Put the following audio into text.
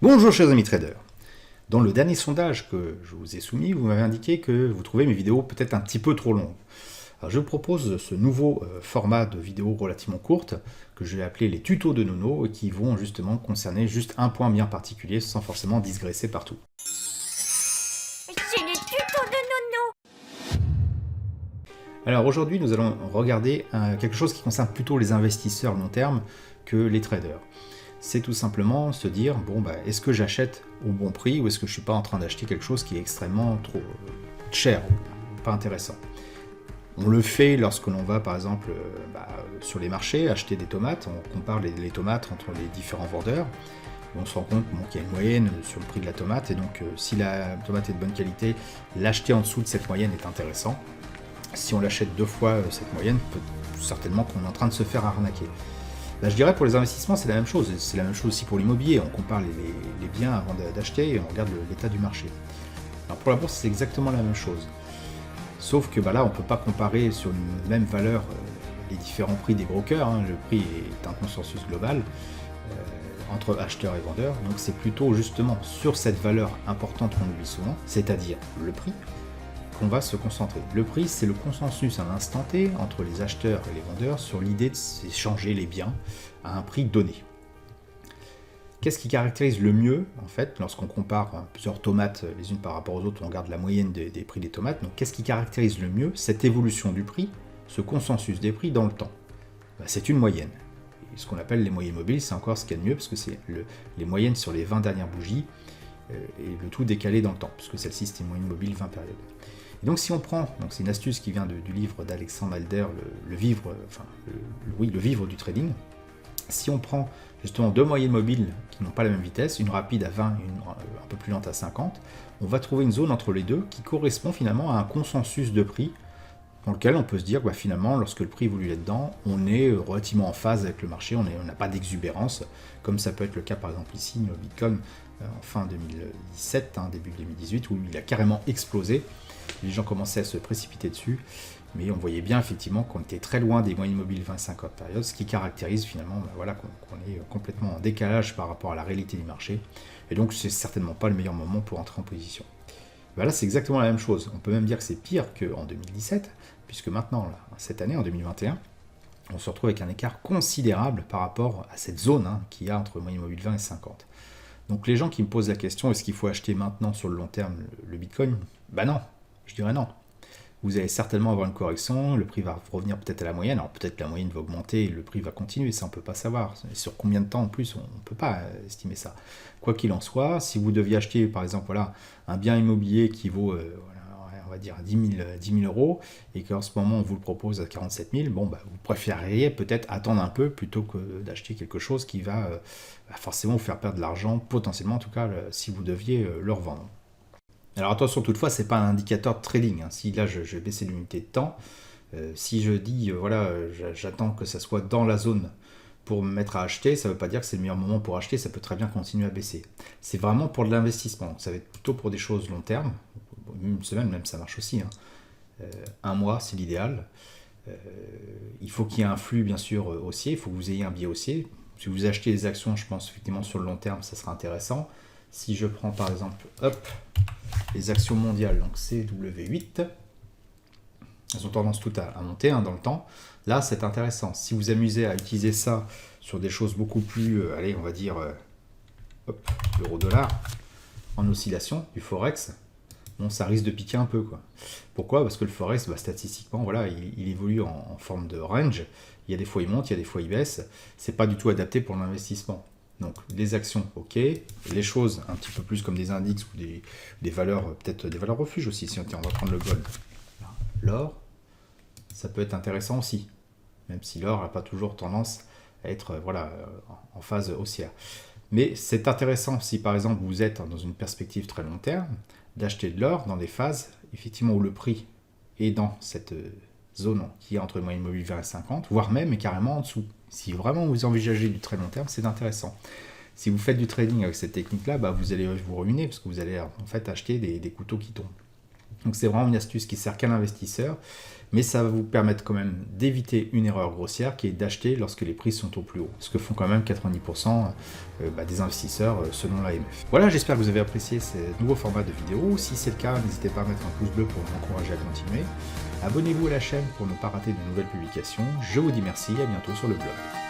Bonjour chers amis traders. Dans le dernier sondage que je vous ai soumis, vous m'avez indiqué que vous trouvez mes vidéos peut-être un petit peu trop longues. Alors je vous propose ce nouveau format de vidéos relativement courtes que je vais appeler les tutos de Nono et qui vont justement concerner juste un point bien particulier sans forcément digresser partout. C'est les tutos de Nono. Alors aujourd'hui nous allons regarder quelque chose qui concerne plutôt les investisseurs long terme que les traders. C'est tout simplement se dire, bon est-ce que j'achète au bon prix ou est-ce que je ne suis pas en train d'acheter quelque chose qui est extrêmement trop cher ou pas intéressant. On le fait lorsque l'on va par exemple sur les marchés acheter des tomates, on compare les tomates entre les différents vendeurs, et on se rend compte qu'il y a une moyenne sur le prix de la tomate, et donc si la tomate est de bonne qualité, l'acheter en dessous de cette moyenne est intéressant. Si on l'achète deux fois cette moyenne, certainement qu'on est en train de se faire arnaquer. Là, je dirais pour les investissements, c'est la même chose. C'est la même chose aussi pour l'immobilier. On compare les biens avant d'acheter et on regarde l'état du marché. Alors pour la bourse, c'est exactement la même chose. Sauf que là, on ne peut pas comparer sur une même valeur les différents prix des brokers. Le prix est un consensus global entre acheteurs et vendeurs. Donc c'est plutôt justement sur cette valeur importante qu'on oublie souvent, c'est-à-dire le prix, qu'on va se concentrer. Le prix, c'est le consensus à l'instant T entre les acheteurs et les vendeurs sur l'idée de s'échanger les biens à un prix donné. Qu'est-ce qui caractérise le mieux, en fait, lorsqu'on compare plusieurs tomates les unes par rapport aux autres, on regarde la moyenne des prix des tomates, donc qu'est-ce qui caractérise le mieux cette évolution du prix, ce consensus des prix dans le temps? C'est une moyenne. Et ce qu'on appelle les moyennes mobiles, c'est encore ce qu'il y a de mieux, parce que c'est les moyennes sur les 20 dernières bougies, et le tout décalé dans le temps, puisque celle-ci c'est une moyenne mobile 20 périodes. Et donc si on prend, donc c'est une astuce qui vient du livre d'Alexandre Alder, le vivre du trading. Si on prend justement deux moyennes mobiles qui n'ont pas la même vitesse, une rapide à 20 et une un peu plus lente à 50, on va trouver une zone entre les deux qui correspond finalement à un consensus de prix dans lequel on peut se dire finalement lorsque le prix évolue là-dedans, on est relativement en phase avec le marché, on n'a pas d'exubérance, comme ça peut être le cas par exemple ici au Bitcoin en fin 2017, début 2018, où il a carrément explosé. Les gens commençaient à se précipiter dessus, mais on voyait bien effectivement qu'on était très loin des moyennes mobiles 20-50 périodes, ce qui caractérise finalement qu'on est complètement en décalage par rapport à la réalité du marché, et donc c'est certainement pas le meilleur moment pour entrer en position. Là c'est exactement la même chose, on peut même dire que c'est pire qu'en 2017, puisque maintenant, là, cette année, en 2021, on se retrouve avec un écart considérable par rapport à cette zone qu'il y a entre moyenne mobile 20 et 50. Donc les gens qui me posent la question, est-ce qu'il faut acheter maintenant sur le long terme le Bitcoin? Non, je dirais non. Vous allez certainement avoir une correction, le prix va revenir peut-être à la moyenne, alors peut-être que la moyenne va augmenter et le prix va continuer, ça on ne peut pas savoir. Et sur combien de temps en plus, on ne peut pas estimer ça. Quoi qu'il en soit, si vous deviez acheter par exemple un bien immobilier qui vaut on va dire 10 000 euros, et qu'en ce moment on vous le propose à 47 000, vous préféreriez peut-être attendre un peu plutôt que d'acheter quelque chose qui va forcément vous faire perdre de l'argent, potentiellement en tout cas si vous deviez le revendre. Alors attention toutefois, c'est pas un indicateur de trading. Si là je vais baisser l'unité de temps, si je dis j'attends que ça soit dans la zone pour me mettre à acheter, ça ne veut pas dire que c'est le meilleur moment pour acheter, ça peut très bien continuer à baisser. C'est vraiment pour de l'investissement, ça va être plutôt pour des choses long terme, une semaine même ça marche aussi, un mois c'est l'idéal. Il faut qu'il y ait un flux bien sûr haussier, il faut que vous ayez un biais haussier. Si vous achetez des actions, je pense effectivement sur le long terme ça sera intéressant. Si je prends par exemple les actions mondiales, donc CW8, elles ont tendance toutes à monter dans le temps. Là, c'est intéressant. Si vous amusez à utiliser ça sur des choses beaucoup plus, on va dire, l'euro-dollar, en oscillation, du Forex, ça risque de piquer un peu, quoi. Pourquoi? Parce que le Forex, statistiquement, il évolue en forme de range. Il y a des fois il monte, il y a des fois il baisse. C'est pas du tout adapté pour l'investissement. Donc les actions, ok, les choses un petit peu plus comme des indices ou des valeurs, peut-être des valeurs refuges aussi, si on va prendre le gold. L'or, ça peut être intéressant aussi, même si l'or n'a pas toujours tendance à être en phase haussière. Mais c'est intéressant si par exemple vous êtes dans une perspective très long terme, d'acheter de l'or dans des phases effectivement où le prix est dans cette zone qui est entre moyenne mobile 20 et 50, voire même et carrément en dessous. Si vraiment vous envisagez du très long terme, c'est intéressant. Si vous faites du trading avec cette technique-là, vous allez vous ruiner parce que vous allez en fait acheter des couteaux qui tombent. Donc c'est vraiment une astuce qui sert qu'à l'investisseur, mais ça va vous permettre quand même d'éviter une erreur grossière qui est d'acheter lorsque les prix sont au plus haut, ce que font quand même 90% des investisseurs selon l'AMF. Voilà, j'espère que vous avez apprécié ce nouveau format de vidéo. Si c'est le cas, n'hésitez pas à mettre un pouce bleu pour m'encourager à continuer. Abonnez-vous à la chaîne pour ne pas rater de nouvelles publications. Je vous dis merci, à bientôt sur le blog.